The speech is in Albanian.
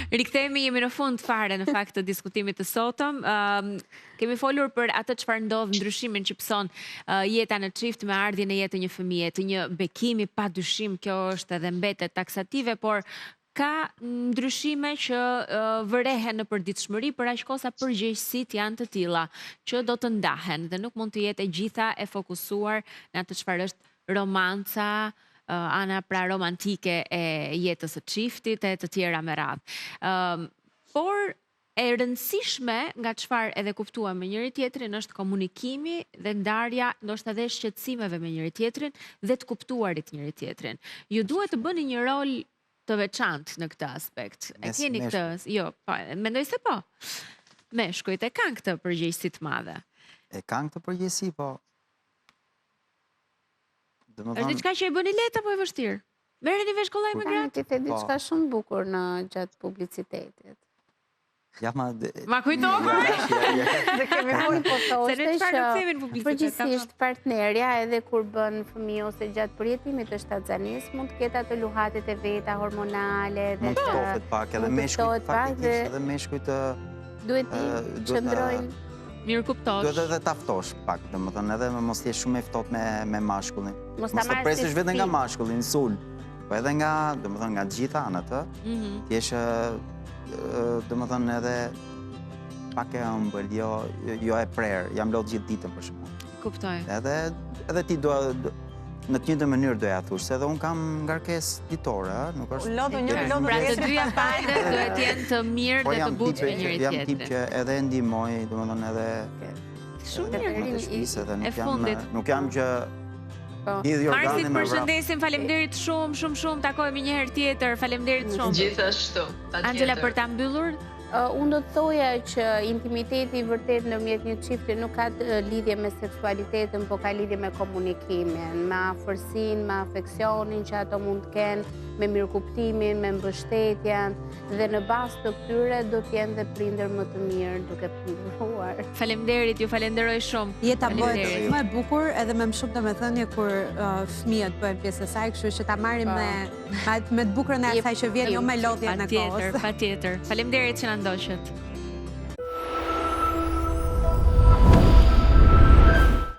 Rikthehemi, jemi në fund fare në fakt të diskutimit të sotëm. Kemi folur për atë çfarë ndodh, ndryshimin që pson jeta në çift me ardhjen e jetë të një fëmije, të një bekimi, padyshim kjo është edhe mbetet taksative, por ka ndryshime që vërehen në përditshmëri për aq kohë sa përgjegjësitë janë të tilla që do të ndahen dhe nuk mund të jetë e gjitha e fokusuar në atë çfarë është romanca, ana pra romantike e jetës së çiftit e të tjera me radhë. Por e rëndësishme nga çfarë edhe kuptuam me njëri tjetrin është komunikimi dhe ndarja ndoshta edhe shqetësimeve me njëri tjetrin dhe të kuptuarit njëri tjetrin. Ju duhet të bëni një rol të veçantë në këtë aspekt. E keni këtë? Jo, po, mendoj se po. Meshkujt e kanë këtë përgjegjësi të madhe. E kanë këtë përgjegjësi, po. Është diçka që e bëni lehtë apo e vështirë? Merreni vesh kollaj me gratë? Kanë diçka shumë bukur në gjatë publicitetit. Ja ma kujtova. Dhe kemi folur po thoshte që përgjithsisht partnerja edhe kur bën fëmijë ose gjatë përjetimit të shtatzanisë mund të ketë ato luhatet e veta hormonale dhe mund të tofet pak edhe meshkujt faktikisht edhe meshkujt duhet të qëndrojnë mirë kuptosh. Duhet edhe taftosh pak, domethënë edhe mos jesh shumë i ftohtë me mashkullin. Mos të presësh vetëm nga mashkulli, sul, po edhe nga, domethënë nga të gjitha anët, të jesh domethënë edhe pak e ëmbël, jo e prerë, jam lodh gjithë ditën për shembull. Kuptoj. Edhe ti do në të njëjtën mënyrë doja thush, se edhe un kam ngarkesë ditore, nuk është. Lodhën njëri, lodhën pra të dyja palët duhet jenë të mirë dhe të butë me njëri tjetrin. Jam tip që edhe ndihmoj, domethënë edhe shumë mirë. Nuk jam që lidhi organin Marsit, përshëndesim, faleminderit shumë, takohemi një herë tjetër, faleminderit shumë. Gjithashtu, patjetër. Angela, për ta mbyllur? Unë do të thoja që intimiteti vërtet ndërmjet një çifti nuk ka lidhje me seksualitetin, po ka lidhje me komunikimin, me afërsinë, me afeksionin që ato mund të kenë, me mirëkuptimin, me mbështetjen, dhe në bazë të këtyre do të jenë dhe prindër më të mirë duke punduar. Faleminderit, ju falenderoj shumë. Jeta bëhet më e bukur edhe me më shumë domethënie kur fëmijët bëhen pjesë e saj, kështu që ta marrim me të bukurën e asaj që vjen, jo me lodhjen e kohës. Patjetër. Faleminderit që na ndoqët.